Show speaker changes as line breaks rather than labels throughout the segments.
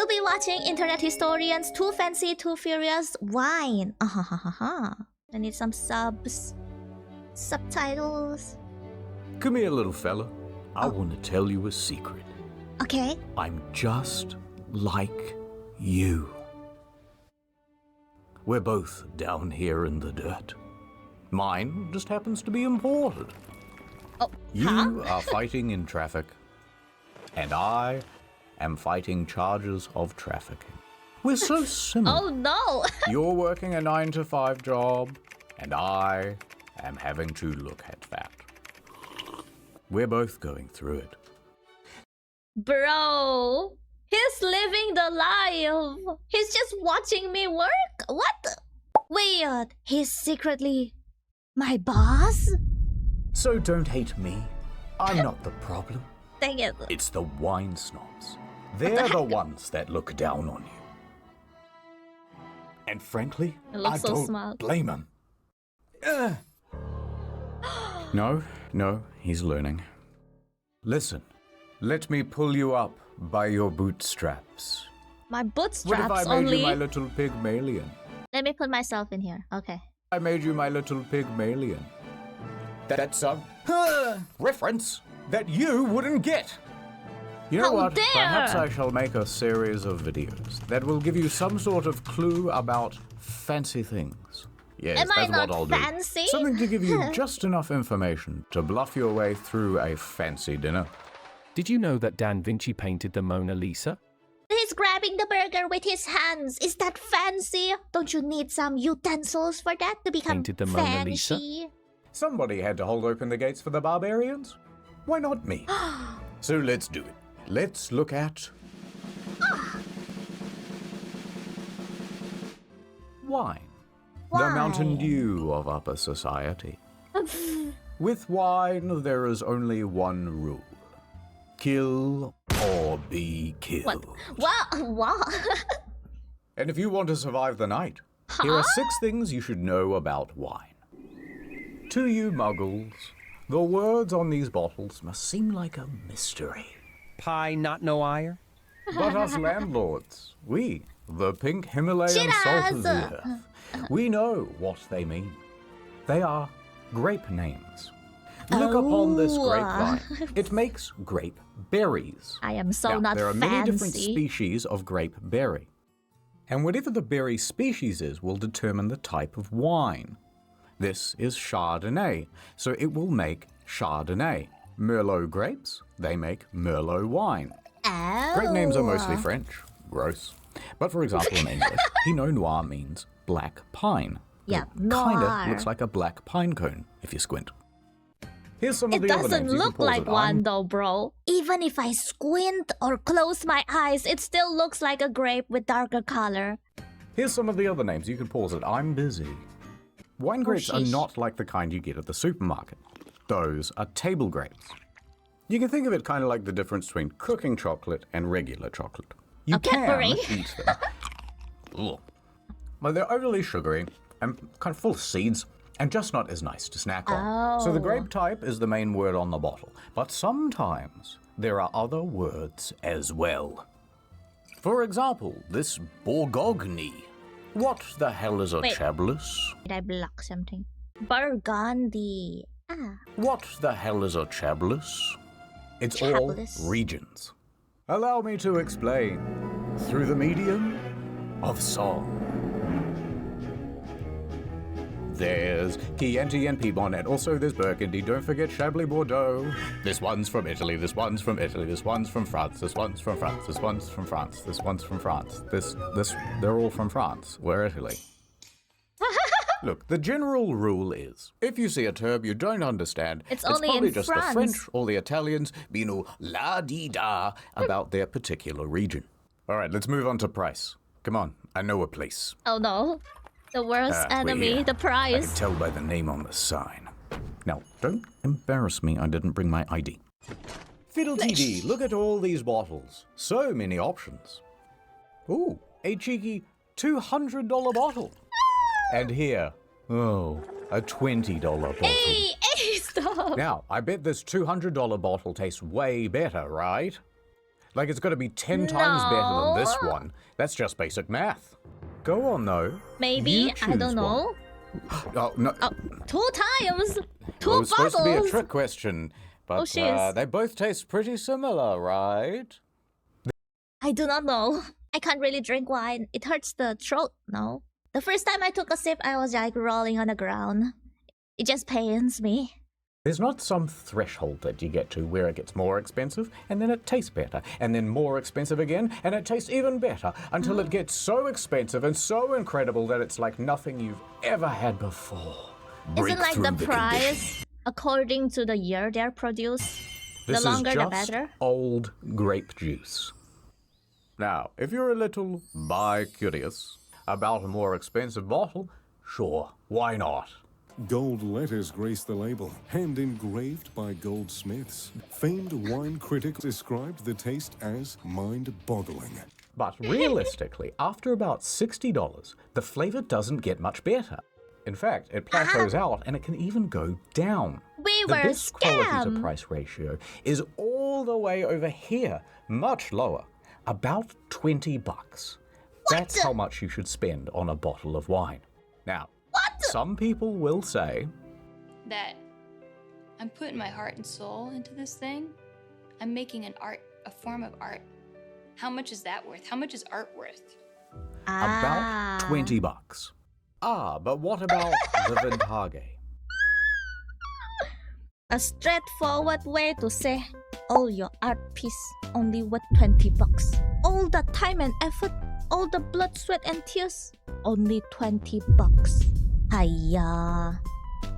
We'll be watching Internet Historians, Too Fancy, Too Furious, Wine. I need some subtitles.
Come here, little fella. I want to tell you a secret.
Okay.
I'm just like you. We're both down here in the dirt. Mine just happens to be imported. You are fighting in traffic, and I am fighting charges of trafficking. We're so similar.
Oh no!
You're working a 9-to-5 job, and I am having to look at that. We're both going through it.
Bro, he's living the life. He's just watching me work. What? Wait, he's secretly my boss?
So don't hate me. I'm not the problem.
Dang it.
It's the wine snobs. They're the ones that look down on you. And frankly, I
so
don't
smart.
blame them. No, he's learning. Listen, let me pull you up by your bootstraps.
My
What
bootstraps
if I made
only.
you my little Pygmalion?
Let me put myself in here. Okay.
I made you my little Pygmalion. That's a reference that you wouldn't get. You know
How
what?
dare!
Perhaps I shall make a series of videos that will give you some sort of clue about fancy things. Yes,
Am I
that's
not
what I'll
fancy?
do. Something to give you just enough information to bluff your way through a fancy dinner.
Did you know that Da Vinci painted the Mona Lisa?
He's grabbing the burger with his hands. Is that fancy? Don't you need some utensils for that to become
Painted the Mona Lisa?
fancy?
Somebody had to hold open the gates for the barbarians. Why not me? So let's do it. Let's look at wine. The Mountain Dew of upper society. With wine, there is only one rule. Kill or be killed.
What?
And if you want to survive the night, here are 6 things you should know about wine. To you muggles, the words on these bottles must seem like a mystery.
Pie not no ire?
But us landlords, we, the pink Himalayan salt of the earth, we know what they mean. They are grape names. Look upon this grapevine. It makes grape berries.
I am so
Now,
not
there are
fancy.
many different species of grape berry. And whatever the berry species is will determine the type of wine. This is Chardonnay, so it will make Chardonnay. Merlot grapes, they make Merlot wine.
Oh.
Grape names are mostly French. Gross. But for example, in English, Pinot Noir means black pine.
Yeah,
It kinda
noir.
looks like a black pine cone if you squint. Here's some of
It
the other
doesn't
names. You can
look
pause
like
it.
one though, bro. Even if I squint or close my eyes, it still looks like a grape with darker color.
Here's some of the other names. You can pause it. I'm busy. Wine grapes are
sheesh.
not like the kind you get at the supermarket. Those are table grapes. You can think of it kind of like the difference between cooking chocolate and regular chocolate. You can
peppery.
eat them. Ugh. But they're overly sugary and kind of full of seeds and just not as nice to snack on. So the grape type is the main word on the bottle. But sometimes there are other words as well. For example, this Bourgogne. What the hell is a
Wait.
Chablis?
Did I block something? Burgundy.
What the hell is a Chablis? It's all
Chablis.
regions. Allow me to explain through the medium of song. There's Chianti and Piedmont, also there's Burgundy. Don't forget Chablis Bordeaux. This one's from Italy, this one's from Italy, this one's from France, this one's from France, this one's from France, this one's from France. They're all from France. We're Italy. Look, the general rule is, if you see a term you don't understand,
It's only
probably
in
just
France.
the French or the Italians being all la-dee-da about their particular region. All right, let's move on to price. Come on, I know a place.
Oh no. The worst
We're
enemy,
here.
the
I can
prize.
tell by the name on the sign. Now, don't embarrass me, I didn't bring my ID. Fiddle-dee-dee, look at all these bottles. So many options. Ooh, a cheeky $200 bottle. And here, a $20 bottle.
Hey, stop.
Now, I bet this $200 bottle tastes way better, right? Like it's got to be 10 times better than this
No.
one. That's just basic math. Go on, though.
Maybe,
You
I
choose
don't know.
one. Oh, no.
Oh, 2 times! 2
Well, it was supposed to be a
bottles!
trick question. But
Oh, jeez.
they both taste pretty similar, right?
I do not know. I can't really drink wine. It hurts the throat, no? The first time I took a sip, I was like rolling on the ground. It just pains me.
There's not some threshold that you get to where it gets more expensive and then it tastes better, and then more expensive again and it tastes even better until it gets so expensive and so incredible that it's like nothing you've ever had before.
Is it like the
Break through
price
condition.
according to the year they're produced?
This
The longer
is
the
just
better?
old grape juice. Now, if you're a little bi-curious about a more expensive bottle, sure, why not?
Gold letters grace the label, hand engraved by goldsmiths. Famed wine critics described the taste as mind-boggling.
But realistically, after about $60, the flavor doesn't get much better. In fact, it plateaus out and it can even go down.
We
The
were
best quality to
scammed!
price ratio is all the way over here, much lower, about $20. That's how much you should spend on a bottle of wine. Now, some people will say,
that I'm putting my heart and soul into this thing. I'm making an art, a form of art. How much is that worth? How much is art worth?
about $20. But what about the vintage?
A straightforward way to say all your art piece only worth $20. All the time and effort, all the blood, sweat and tears, only $20. Hiya.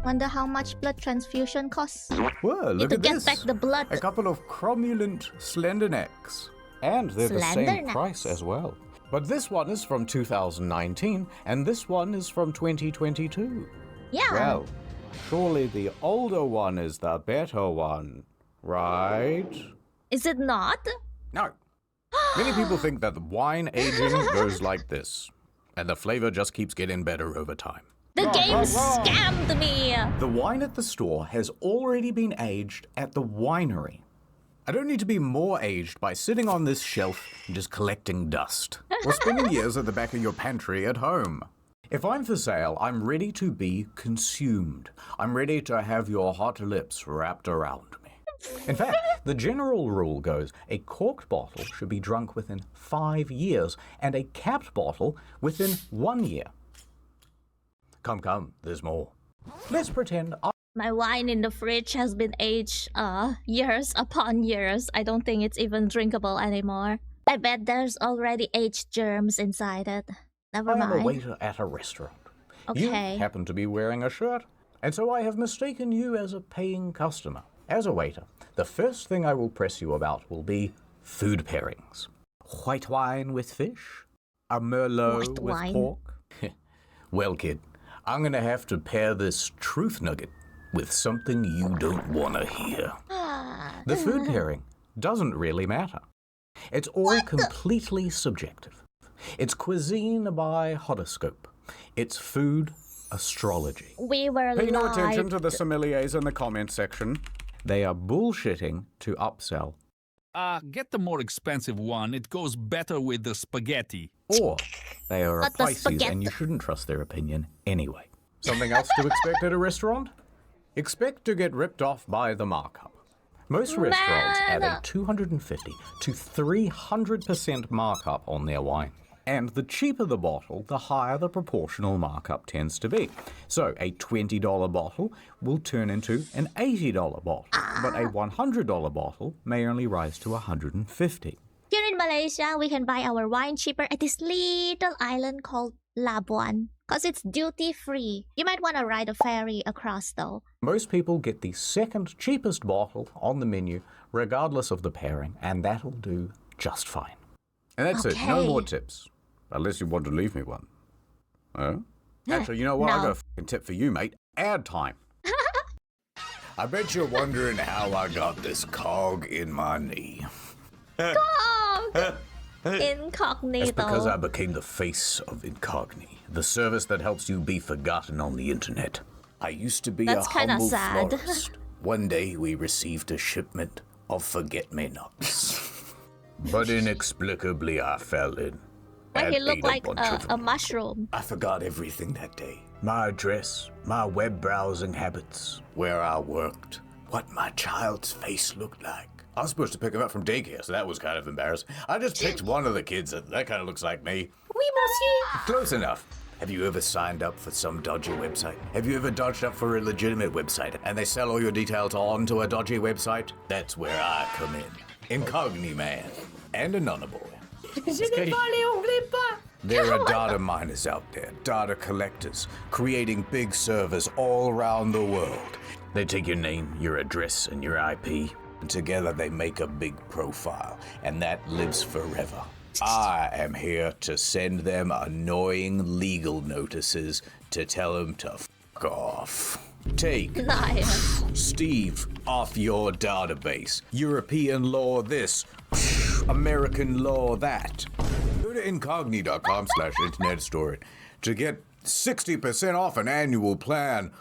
Wonder how much blood transfusion costs?
Well,
Need
look
to
at
get
this.
back the blood.
A couple of cromulent slender necks. And they're the
Slender
same price
necks.
as well. But this one is from 2019, and this one is from 2022.
Yeah.
Well, surely the older one is the better one, right?
Is it not?
No. Many people think that the wine aging goes like this, and the flavor just keeps getting better over time.
The game scammed me.
The wine at the store has already been aged at the winery. I don't need to be more aged by sitting on this shelf and just collecting dust, or spending years at the back of your pantry at home. If I'm for sale, I'm ready to be consumed. I'm ready to have your hot lips wrapped around me. In fact, the general rule goes a corked bottle should be drunk within 5 years and a capped bottle within 1 year. Come, there's more. Let's pretend
My wine in the fridge has been aged years upon years. I don't think it's even drinkable anymore. I bet there's already aged germs inside it. Never
I am a
mind.
waiter at a restaurant. You
Okay.
happen to be wearing a shirt, and so I have mistaken you as a paying customer. As a waiter, the first thing I will press you about will be food pairings. White wine with fish? A Merlot
White
with
wine.
pork? Well, kid, I'm gonna have to pair this truth nugget with something you don't want to hear. The food pairing doesn't really matter. It's all completely subjective. It's cuisine by horoscope. It's food astrology.
We were
Pay no
lied.
attention to the sommeliers in the comment section. They are bullshitting to upsell.
Get the more expensive one. It goes better with the spaghetti.
Or they are a
But the
Pisces
spaghetti-
and you shouldn't trust their opinion anyway. Something else to expect at a restaurant? Expect to get ripped off by the markup. Most restaurants add a 250 to 300% markup on their wine. And the cheaper the bottle, the higher the proportional markup tends to be. So a $20 bottle will turn into an $80 bottle, but a $100 bottle may only rise to $150.
Here in Malaysia, we can buy our wine cheaper at this little island called Labuan. Because it's duty-free. You might want to ride a ferry across though.
Most people get the second cheapest bottle on the menu, regardless of the pairing, and that'll do just fine. And that's it. No
Okay.
more tips. Unless you want to leave me one. Huh? Actually, you know what? I got a fucking tip for you, mate. Ad time. I bet you're wondering how I got this cog in my knee.
Incognito.
It's because I became the face of Incogni, the service that helps you be forgotten on the internet. I used to be
That's
a
kinda
humble
sad.
florist. One day we received a shipment of forget-me-nots. But inexplicably I fell in.
Why
and
he look
ate
like
bunch of
a
them.
mushroom?
I forgot everything that day. My address, my web browsing habits, where I worked, what my child's face looked like. I was supposed to pick him up from daycare, so that was kind of embarrassing. I just picked one of the kids that kind of looks like me.
Oui, monsieur.
Close enough. Have you ever signed up for some dodgy website? Have you ever dodged up for a legitimate website and they sell all your details onto a dodgy website? That's where I come in. Incogni man and Anonymous. There are data miners out there, data collectors, creating big servers all around the world. They take your name, your address, and your IP, and together they make a big profile, and that lives forever. I am here to send them annoying legal notices to tell them to fuck off. Take
Nice.
Steve off your database. European law this, American law that. Go to incogni.com/internetstory to get 60% off an annual plan.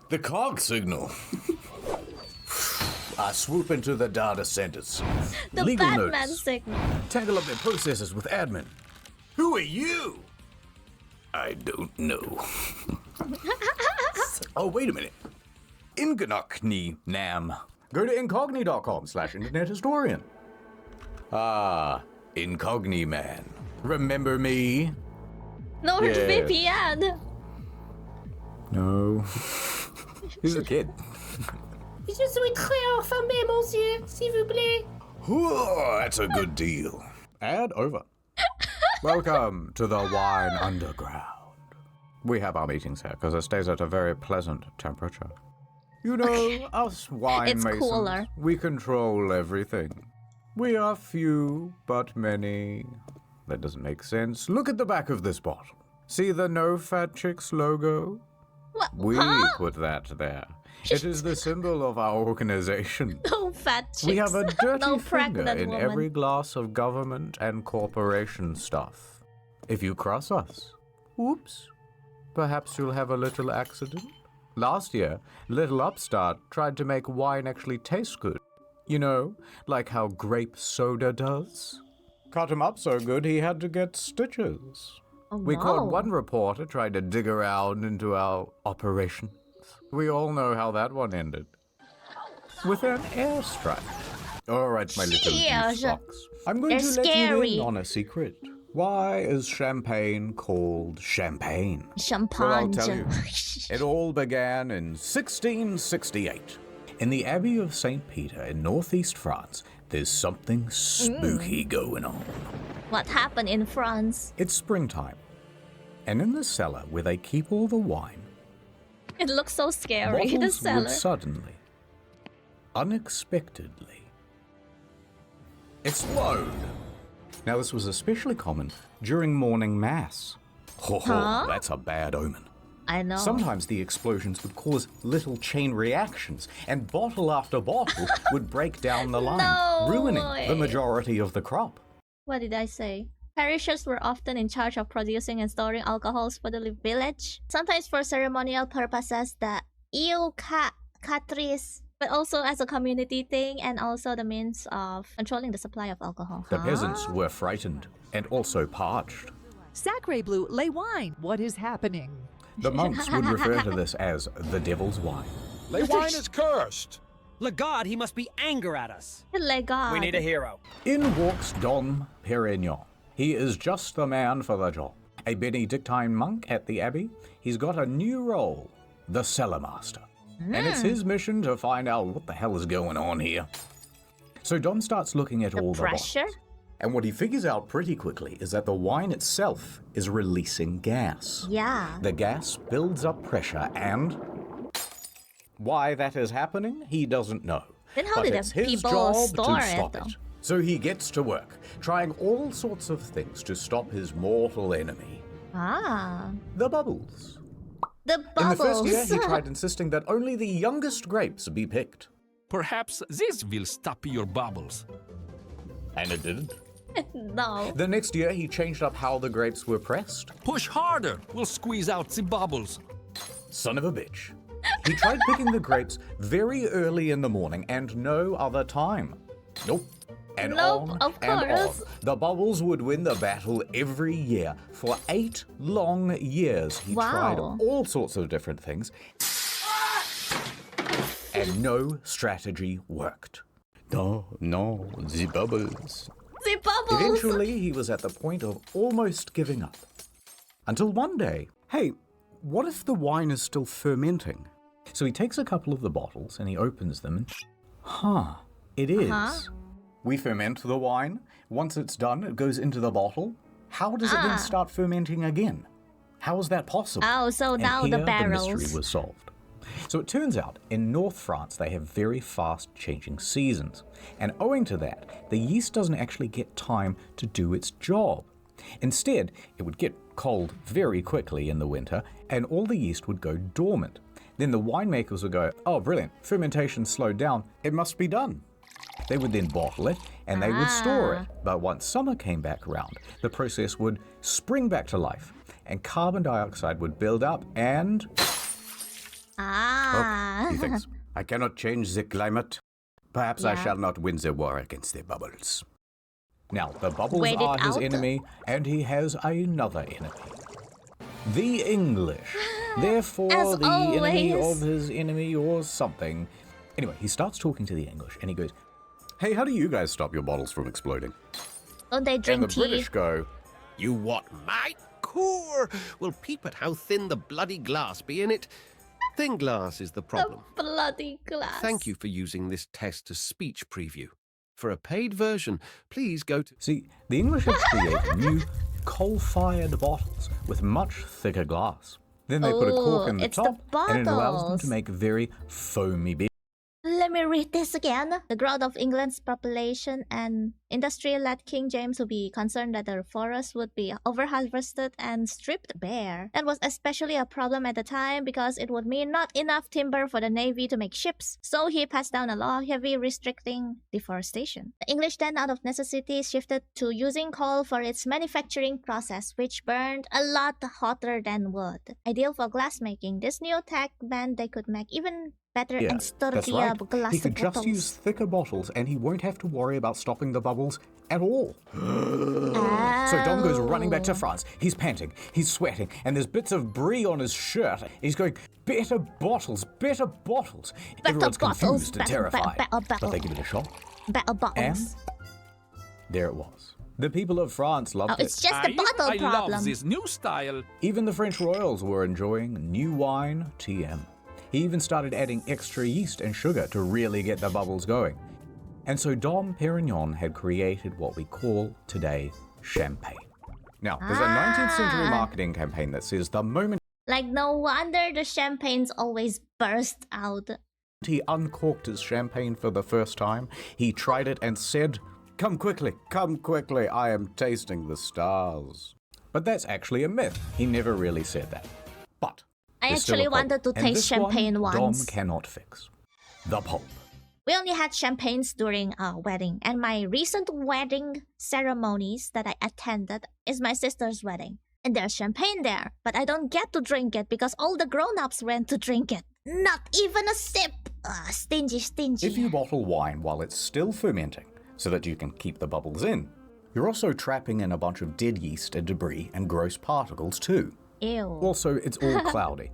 The cog signal. I swoop into the data centers.
The
Legal
Batman
notice.
signal.
Tangle up their processes with admin. Who are you? I don't know. Oh, wait a minute. Inganokni Nam. Go to incogni.com/internethistorian. Ah, Incogni man. Remember me?
NordVPN.
No. He's a kid.
Je suis très affamé, monsieur, s'il vous plaît.
Whoa, that's a good deal. Ad over. Welcome to the Wine Underground. We have our meetings here because it stays at a very pleasant temperature. You know, us wine
It's
masons,
cooler.
we control everything. We are few, but many. That doesn't make sense. Look at the back of this bottle. See the No Fat Chicks logo?
What?
We
Huh?
put that there. It is the symbol of our organization.
No fat chicks.
We have a dirty
no
finger
pregnant
in
woman.
every glass of government and corporation stuff. If you cross us, whoops, perhaps you'll have a little accident. Last year, little upstart tried to make wine actually taste good. You know, like how grape soda does. Cut him up so good he had to get stitches.
Oh,
We
no.
caught one reporter trying to dig around into our operations. We all know how that one ended. With an airstrike. All right, my little
Yes.
fox. I'm going
They're
to let you
scary.
in on a secret. Why is champagne called champagne?
Champagne.
Well, I'll tell you. It all began in 1668. In the Abbey of St. Peter in northeast France, there's something spooky going on.
What happened in France?
It's springtime. And in the cellar where they keep all the wine,
It looks so scary. The
bottles
cellar.
would suddenly, unexpectedly, explode. Now, this was especially common during morning mass. Ho ho,
Huh?
that's a bad omen.
I know.
Sometimes the explosions would cause little chain reactions, and bottle after bottle would break down the line,
No
ruining
way.
the majority of the crop.
What did I say? Parishes were often in charge of producing and storing alcohols for the village, sometimes for ceremonial purposes, the Catrice, but also as a community thing and also the means of controlling the supply of alcohol.
The peasants were frightened and also parched.
Sacre Bleu, lay wine. What is happening?
The monks would refer to this as the devil's wine.
Le wine is cursed.
Le God, he must be anger at us.
Le God.
We need a hero.
In walks Dom Perignon. He is just the man for the job. A Benedictine monk at the abbey. He's got a new role, the cellar master. And it's his mission to find out what the hell is going on here. So Dom starts looking at all the
pressure?
bottles. And what he figures out pretty quickly is that the wine itself is releasing gas.
Yeah.
The gas builds up pressure, and why that is happening, he doesn't know.
Then how
But
did
it's
the
his
people
job
store
to
it,
stop
though?
it. So he gets to work, trying all sorts of things to stop his mortal enemy.
Ah.
The bubbles.
The
In the
bubbles.
first year, he tried insisting that only the youngest grapes be picked.
Perhaps this will stop your bubbles.
And it didn't.
No.
The next year, he changed up how the grapes were pressed.
Push harder, we'll squeeze out the bubbles.
Son of a bitch. He tried picking the grapes very early in the morning and no other time. Nope. and
Nope,
on
of
and on.
course.
The bubbles would win the battle every year. For 8 long years, he tried
Wow.
all sorts of different things, and no strategy worked. No, the bubbles.
The bubbles.
Eventually, he was at the point of almost giving up. Until one day, hey, what if the wine is still fermenting? So he takes a couple of the bottles and he opens them and, it is. We ferment the wine. Once it's done, it goes into the bottle. How does it then start fermenting again? How is that possible?
Oh, so
And
now the
here
barrels.
the mystery was solved. So it turns out, in North France, they have very fast-changing seasons. And owing to that, the yeast doesn't actually get time to do its job. Instead, it would get cold very quickly in the winter, and all the yeast would go dormant. Then the winemakers would go, oh, brilliant, fermentation slowed down, it must be done. They would then bottle it, and they would store it. But once summer came back around, the process would spring back to life, and carbon dioxide would build up, and... he thinks, I cannot change the climate. Perhaps I shall not win the war against the bubbles. Now, the bubbles
Wait it
are his
out.
enemy, and he has another enemy. The English. Therefore,
As
the enemy
always.
of his enemy or something. Anyway, he starts talking to the English, and he goes, hey, how do you guys stop your bottles from exploding?
Don't they
And
drink
the
tea?
British go,
You what, mate? Core! Well, peep at how thin the bloody glass be in it. Thin glass is the problem.
The bloody glass.
Thank you for using this text-to-speech preview. For a paid version, please go to...
See, the English have created new coal-fired bottles with much thicker glass. Then they put a cork in the
it's the
top, and it allows them
bottles.
to make very foamy beer.
Let me read this again. The growth of England's population and industry led King James to be concerned that the forests would be overharvested and stripped bare. That was especially a problem at the time because it would mean not enough timber for the navy to make ships. So he passed down a law heavily restricting deforestation. The English then, out of necessity, shifted to using coal for its manufacturing process, which burned a lot hotter than wood. Ideal for glassmaking, this new tech meant they could make even better and
That's
sturdier
right.
glass
He could just
bottles.
use thicker bottles, and he won't have to worry about stopping the bubbles at all. So Dom goes running back to France. He's panting, he's sweating, and there's bits of brie on his shirt. He's going, better bottles, better bottles. Everyone's confused and terrified. But they give it a shot.
Better bottles.
And there it was. The people of France loved
Oh, it's
it.
just a bottle
I
problem.
love this new style.
Even the French royals were enjoying new wine, TM. He even started adding extra yeast and sugar to really get the bubbles going. And so Dom Perignon had created what we call today champagne. Now, there's a 19th century marketing campaign that says the moment
Like, no wonder the champagnes always burst out.
he uncorked his champagne for the first time, he tried it and said, come quickly, I am tasting the stars. But that's actually a myth. He never really said that. But
I
there's still
actually
a problem.
wanted to
And
taste
this
champagne
one,
once.
Dom cannot fix. The pulp.
We only had champagnes during our wedding, and my recent wedding ceremonies that I attended is my sister's wedding. And there's champagne there, but I don't get to drink it because all the grown-ups went to drink it. Not even a sip. Stingy.
If you bottle wine while it's still fermenting, so that you can keep the bubbles in, you're also trapping in a bunch of dead yeast and debris and gross particles too.
Ew.
Also, it's all cloudy.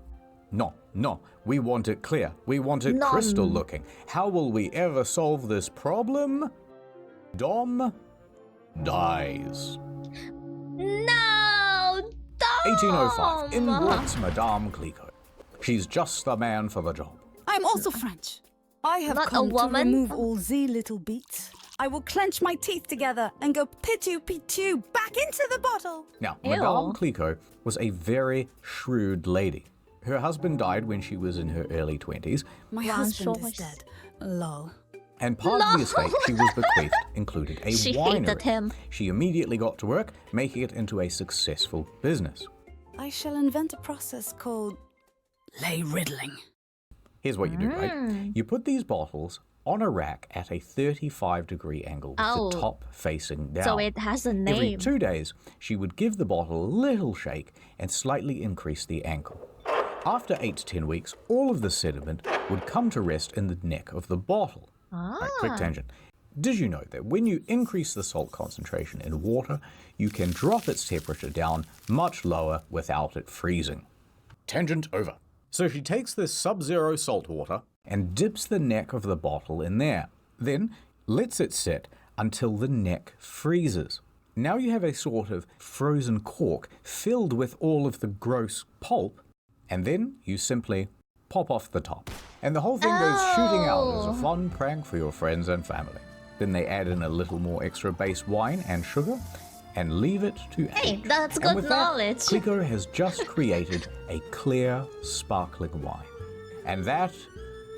No, we want it clear. We want it crystal looking. How will we ever solve this problem? Dom dies.
No! Dom!
1805, in walks Madame Clicquot. She's just the man for the job.
I'm also French. I have
Not a
come to
woman.
remove all the little beats. I will clench my teeth together and go pitu back into the bottle.
Now,
Ew.
Madame Clicquot was a very shrewd lady. Her husband died when she was in her early 20s,
My
Wow,
husband
sure.
is dead. Lol.
and part of the estate she was bequeathed included a
She
winery.
hated him.
She immediately got to work, making it into a successful business.
I shall invent a process called lay riddling.
Here's what you do, right? You put these bottles on a rack at a 35-degree angle with
Oh.
the top facing down.
So it has a
Every
name.
2 days, she would give the bottle a little shake and slightly increase the angle. After 8 to 10 weeks, all of the sediment would come to rest in the neck of the bottle. Right, quick tangent. Did you know that when you increase the salt concentration in water, you can drop its temperature down much lower without it freezing? Tangent over. So she takes this sub-zero salt water and dips the neck of the bottle in there, then lets it sit until the neck freezes. Now you have a sort of frozen cork filled with all of the gross pulp, and then you simply pop off the top. And the whole thing goes shooting out as a fun prank for your friends and family. Then they add in a little more extra base wine and sugar and leave it to age.
Hey, that's
And
good
with
knowledge.
That, Clico has just created a clear, sparkling wine. And that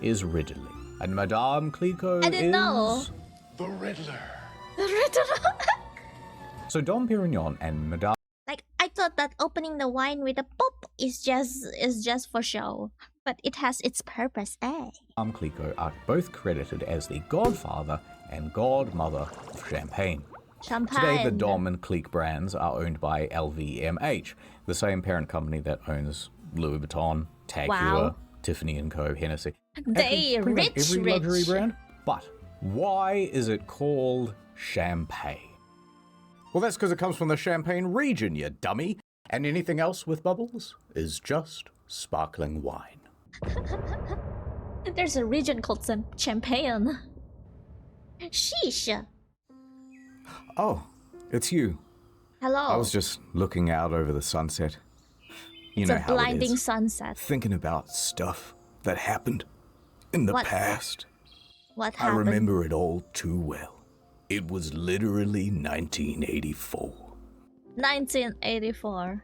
is Ridley. And Madame Clico
I didn't know.
The Riddler.
The Riddler.
So Dom Perignon and Madame
Like, I thought that opening the wine with a pop is just for show, but it has its purpose, eh?
Clico are both credited as the godfather and godmother of champagne.
Champagne.
Today, the Dom and Clique brands are owned by LVMH, the same parent company that owns Louis Vuitton, Tag Heuer, Tiffany & Co., Hennessy.
They
Actually, pretty much every luxury
rich.
brand. But why is it called champagne? Well, that's because it comes from the Champagne region, you dummy. And anything else with bubbles is just sparkling wine.
There's a region called Champagne. Sheesh.
Oh, it's you.
Hello.
I was just looking out over the sunset. You
It's
know
a
how it
blinding
is.
sunset.
Thinking about stuff that happened in the
What?
past.
What
I
happened?
remember it all too well. It was literally 1984.
1984.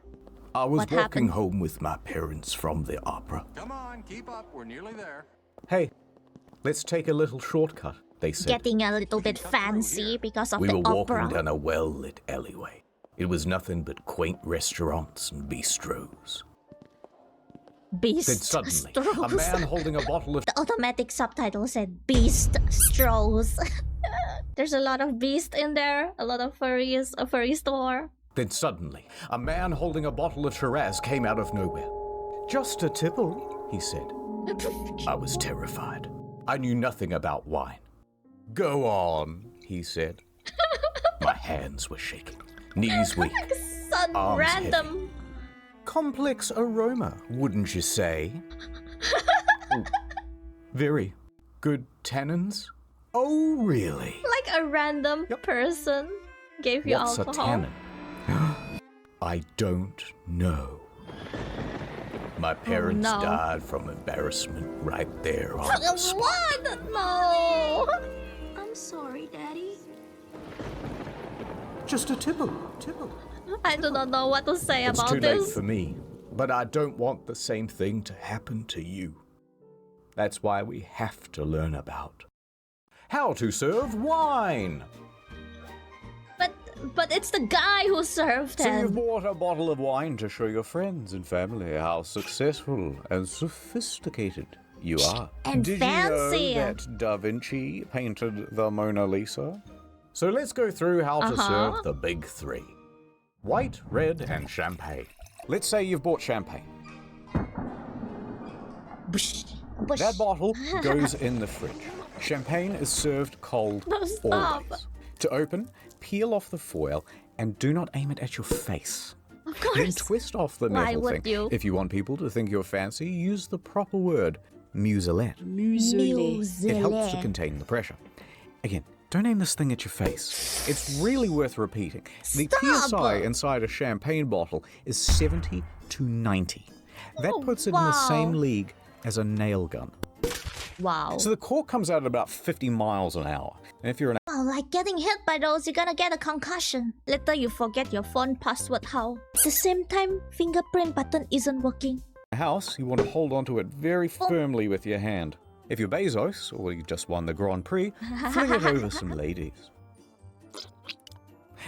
I was
What
walking
happened?
home with my parents from the opera.
Come on, keep up. We're nearly there.
Hey, let's take a little shortcut, they said.
Getting a little bit fancy because of
We
the
were walking
opera.
down a well-lit alleyway. It was nothing but quaint restaurants and bistros.
Beast
Then suddenly, a
Strohs.
man holding a bottle of
The automatic subtitle said Beast Strohs. There's a lot of beast in there, a lot of furries, a furry store.
Then suddenly, a man holding a bottle of Shiraz came out of nowhere. Just a tipple, he said. I was terrified. I knew nothing about wine. Go on, he said. My hands were shaking, knees weak,
Some
arms
random.
heavy. Complex aroma, wouldn't you say? Ooh, very good tannins. Oh, really?
Like a random person gave you
What's
alcohol.
a tannin? I don't know. My parents
no.
died from embarrassment right there on the spot.
What? No.
I'm sorry, Daddy.
Just a tipple.
I do not know what to say
It's
about
too late
this.
for me, but I don't want the same thing to happen to you. That's why we have to learn about how to serve wine.
But it's the guy who served
So you've
him.
bought a bottle of wine to show your friends and family how successful and sophisticated you are.
And
Did
fancy.
you know that Da Vinci painted the Mona Lisa? So let's go through how to serve the big three. White, red, and champagne. Let's say you've bought champagne.
Bush.
That bottle goes in the fridge. Champagne is served cold
No, stop.
always. To open, peel off the foil and do not aim it at your face.
Of
Then
course.
twist off the
Why
metal
would
thing.
you?
If you want people to think you're fancy, use the proper word, muselette. It helps to contain the pressure. Again, don't aim this thing at your face. It's really worth repeating. The
Stop!
PSI inside a champagne bottle is 70 to 90. That puts it in the same
wow.
league as a nail gun.
Wow.
So the cork comes out at about 50 miles an hour. And if you're an
Wow, like getting hit by those, you're gonna get a concussion. Later you forget your phone password how. At the same time, fingerprint button isn't working.
house, you want to hold onto it very firmly with your hand. If you're Bezos, or you just won the Grand Prix, fling it over some ladies.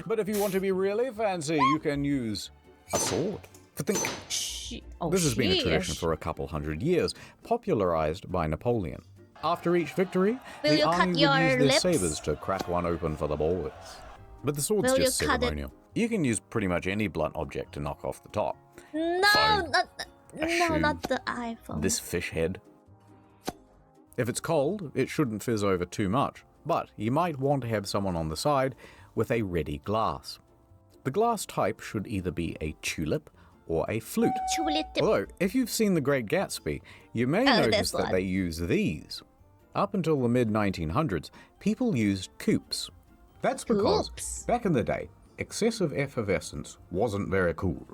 But if you want to be really fancy, you can use a sword. This has been a tradition for a couple hundred years, popularized by Napoleon. After each victory,
Will
the
you cut
army would
your
use their
lips?
sabers to crack one open for the boys. But the sword's
Will you
just
cut it?
ceremonial. You can use pretty much any blunt object to knock off the top.
No,
Phone, shoe,
not the iPhone.
This fish head. If it's cold, it shouldn't fizz over too much. But you might want to have someone on the side with a ready glass. The glass type should either be a tulip or a flute.
Tulip.
Although, if you've seen The Great Gatsby, you may notice that they use these. Up until the mid-1900s, people used coupes. That's because, back in the day, excessive effervescence wasn't very cool.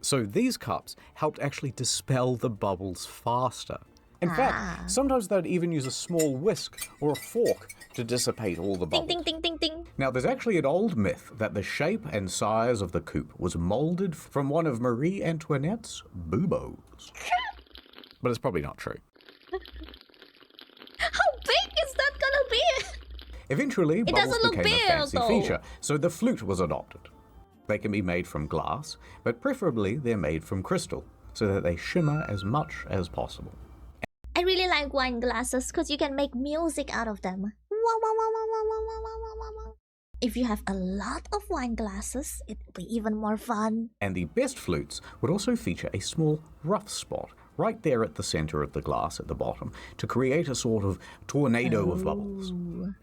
So these cups helped actually dispel the bubbles faster. In fact, sometimes they'd even use a small whisk or a fork to dissipate all the bubbles.
Ding, ding, ding, ding, ding.
Now, there's actually an old myth that the shape and size of the coupe was molded from one of Marie Antoinette's buboes. But it's probably not true.
How big is that gonna be?
Eventually, bubbles became a fancy
though.
feature, so the flute was adopted. They can be made from glass, but preferably they're made from crystal, so that they shimmer as much as possible.
I really like wine glasses because you can make music out of them. If you have a lot of wine glasses, it will be even more fun.
And the best flutes would also feature a small rough spot right there at the center of the glass at the bottom to create a sort of tornado of bubbles.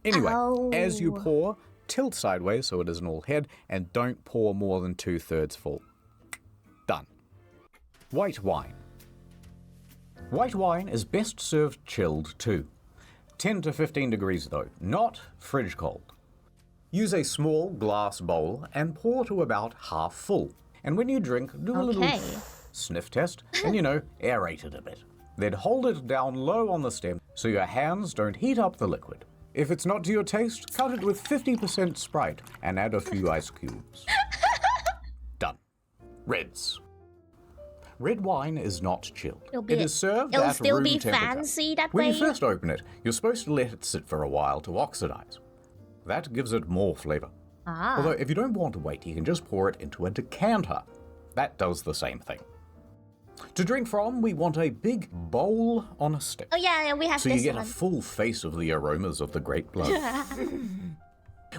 Anyway, as you pour, tilt sideways so it isn't all head, and don't pour more than 2/3 full. Done. White wine. White wine is best served chilled too. 10 to 15 degrees though, not fridge cold. Use a small glass bowl and pour to about half full. And when you drink, do a little sniff test and, aerate it a bit. Then hold it down low on the stem so your hands don't heat up the liquid. If it's not to your taste, cut it with 50% Sprite and add a few ice cubes. Done. Reds. Red wine is not chilled. It is served at room temperature.
It'll still be fancy that way.
When you first open it, you're supposed to let it sit for a while to oxidize. That gives it more flavor. Although if you don't want to wait, you can just pour it into a decanter. That does the same thing. To drink from, we want a big bowl on a stick.
Oh yeah, we have
so
this
you get
one.
a full face of the aromas of the grape blood.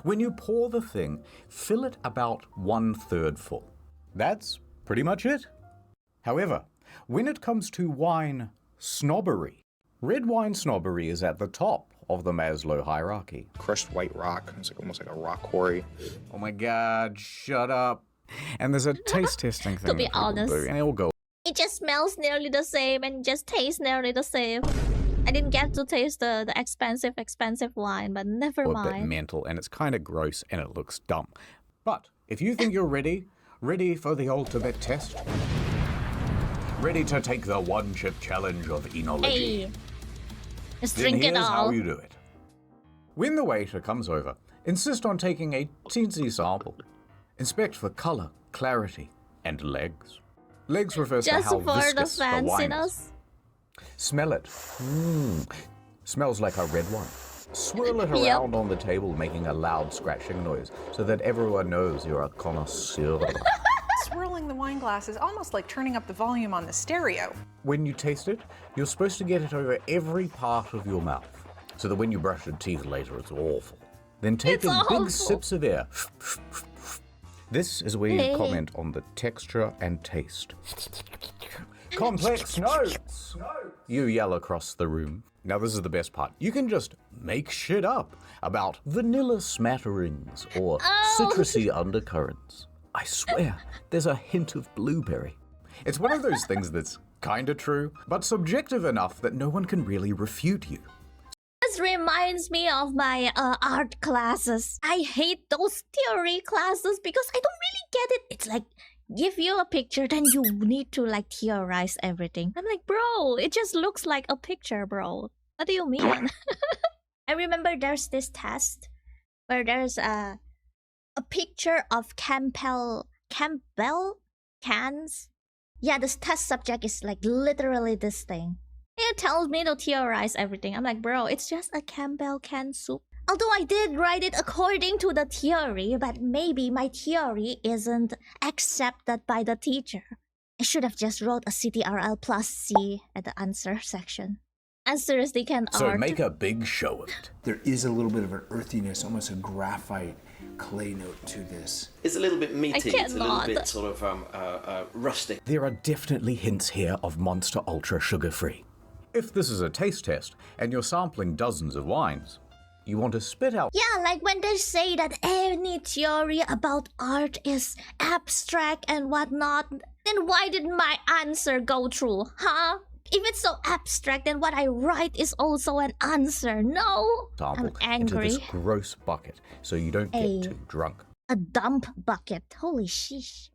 When you pour the thing, fill it about 1/3 full. That's pretty much it. However, when it comes to wine snobbery, red wine snobbery is at the top of the Maslow hierarchy.
Crushed white rock. It's like almost like a rock quarry.
Oh my God, shut up. And there's a taste testing thing
To be honest,
do, and it'll go.
It just smells nearly the same and just tastes nearly the same. I didn't get to taste the expensive wine, but never
A bit
mind.
mental, and it's kind of gross, and it looks dumb. But if you think you're ready for the ultimate test, ready to take the one-chip challenge of enology,
Hey, just
then
drink it
here's how
all.
you do it. When the waiter comes over, insist on taking a teensy sample. Inspect for color, clarity, and legs. Legs refers to
Just
how
for the
viscous the wine is.
fanciness.
Smell it. Smells like a red wine. Swirl it around on the table, making a loud scratching noise, so that everyone knows you're a connoisseur.
Swirling the wine glass is almost like turning up the volume on the stereo.
When you taste it, you're supposed to get it over every part of your mouth, so that when you brush your teeth later, it's awful. Then take big sips of air. This is where you comment on the texture and taste. Complex notes! You yell across the room. Now this is the best part. You can just make shit up about vanilla smatterings or citrusy undercurrents. I swear, there's a hint of blueberry. It's one of those things that's kinda true, but subjective enough that no one can really refute you.
This reminds me of my art classes. I hate those theory classes because I don't really get it. It's like, give you a picture, then you need to like theorize everything. I'm like, bro, it just looks like a picture, bro. What do you mean? I remember there's this test where there's a picture of Campbell cans. Yeah, this test subject is like literally this thing. It tells me to theorize everything. I'm like, bro, it's just a Campbell can soup. Although I did write it according to the theory, but maybe my theory isn't accepted by the teacher. I should have just wrote a CTRL plus C at the answer section. And seriously, can
So
art.
make a big show of it.
There is a little bit of an earthiness, almost a graphite clay note to this.
It's a little bit meaty. It's a little
cannot.
bit sort of rustic.
There are definitely hints here of Monster Ultra sugar-free. If this is a taste test and you're sampling dozens of wines, You want to spit out.
Yeah, like when they say that any theory about art is abstract and whatnot, then why did my answer go through, huh? If it's so abstract, then what I write is also an answer. No, I'm angry.
Into this gross bucket, so you don't get too drunk.
A dump bucket. Holy sheesh.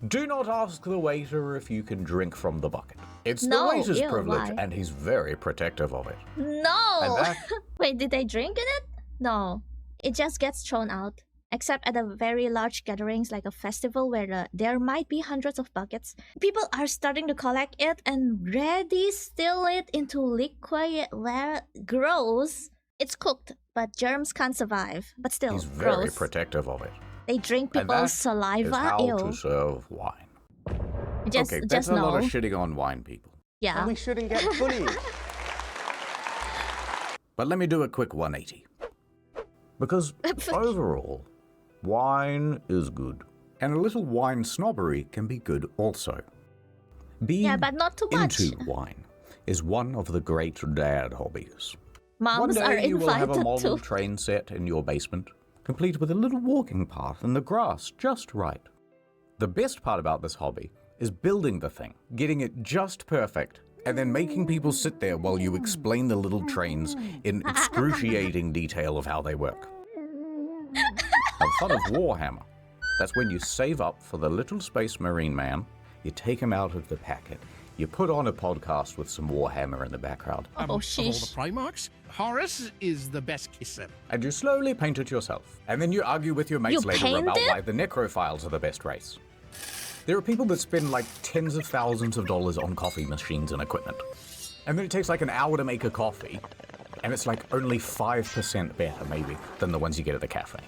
Do not ask the waiter if you can drink from the bucket. It's
No,
the waiter's
ew,
privilege,
why?
and he's very protective of it.
No!
And that-
Wait, did they drink in it? No. It just gets thrown out. Except at the very large gatherings like a festival where there might be hundreds of buckets. People are starting to collect it and ready still it into liquid where gross. It's cooked, but germs can't survive. But still,
He's very
gross.
protective of it.
They drink
And
people's
that
saliva.
is how
Ew.
to serve wine.
Just,
okay,
just
that's a
no.
lot of shitting on wine people.
Yeah.
And we shouldn't get bullied.
But let me do a quick 180. Because overall, wine is good. And a little wine snobbery can be good also. Being
Yeah, but not too much.
into wine is one of the great dad hobbies.
Moms
One
are
day you will have a
invited
model
to.
train set in your basement, complete with a little walking path and the grass just right. The best part about this hobby is building the thing, getting it just perfect, and then making people sit there while you explain the little trains in excruciating detail of how they work. The fun of Warhammer. That's when you save up for the little space marine man, you take him out of the packet, you put on a podcast with some Warhammer in the background,
Of all the Primarchs, Horus is the best kisser.
and you slowly paint it yourself. And then you argue with your mates
You
later
paint
about
it?
why the Necrophiles are the best race. There are people that spend like tens of thousands of dollars on coffee machines and equipment. And then it takes like an hour to make a coffee, and it's like only 5% better maybe than the ones you get at the cafe.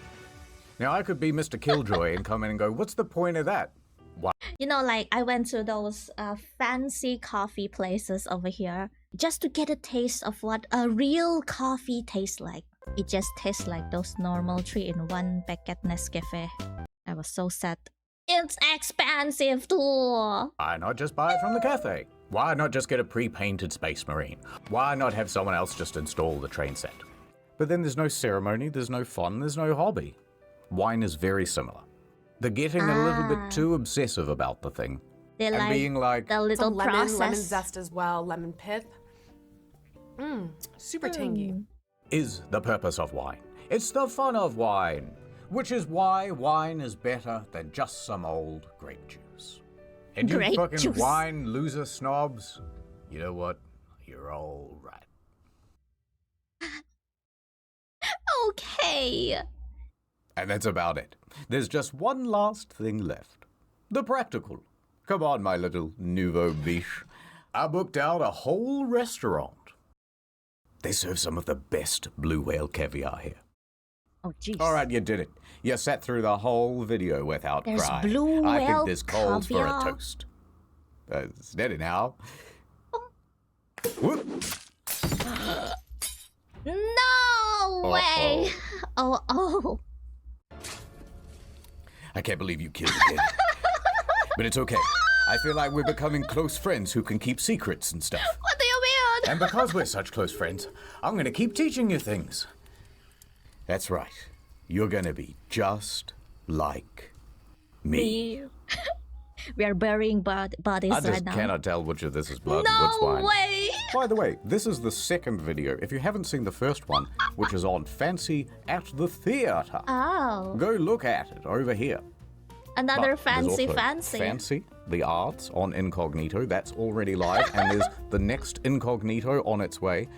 Now I could be Mr. Killjoy and come in and go, what's the point of that? Why?
You know, like I went to those fancy coffee places over here just to get a taste of what a real coffee tastes like. It just tastes like those normal 3-in-1 packet Nescafe. I was so sad. It's expensive too.
Why not just buy it from the cafe? Why not just get a pre-painted Space Marine? Why not have someone else just install the train set? But then there's no ceremony, there's no fun, there's no hobby. Wine is very similar. They're getting a little bit too obsessive about the thing.
They're
and
like
being like,
the little
lemon
process.
zest as well, lemon pith. Super tangy.
is the purpose of wine. It's the fun of wine, which is why wine is better than just some old grape juice. And you
Grape
fucking
juice.
wine loser snobs, you know what? You're all right.
Okay.
And that's about it. There's just one last thing left. The practical. Come on, my little nouveau biche. I booked out a whole restaurant. They serve some of the best blue whale caviar here.
Oh, jeez.
All right, you did it. You sat through the whole video without
There's
crying.
blue
I
whale
think this calls for a
caviar.
toast. Steady now. Whoop.
No way. Oh.
I can't believe you killed a kid. But it's okay. I feel like we're becoming close friends who can keep secrets and stuff.
What do you mean?
And because we're such close friends, I'm going to keep teaching you things. That's right. You're going to be just like me.
We are burying bodies
I
right
just
now.
cannot tell which of this is blood and
No
what's wine.
way.
By the way, this is the second video. If you haven't seen the first one, which is on Fancy at the Theatre,
Oh.
go look at it over here.
Another
But there's
fancy.
also Fancy, the arts on Incognito. That's already live, and there's the next Incognito on its way.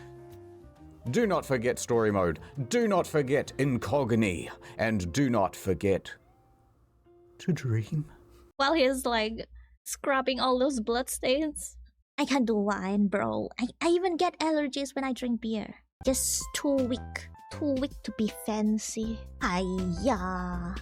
Do not forget story mode. Do not forget Incogni. And do not forget to dream.
While he's like scrubbing all those bloodstains. I can't do wine, bro. I even get allergies when I drink beer. Just too weak. Too weak to be fancy. Hiya.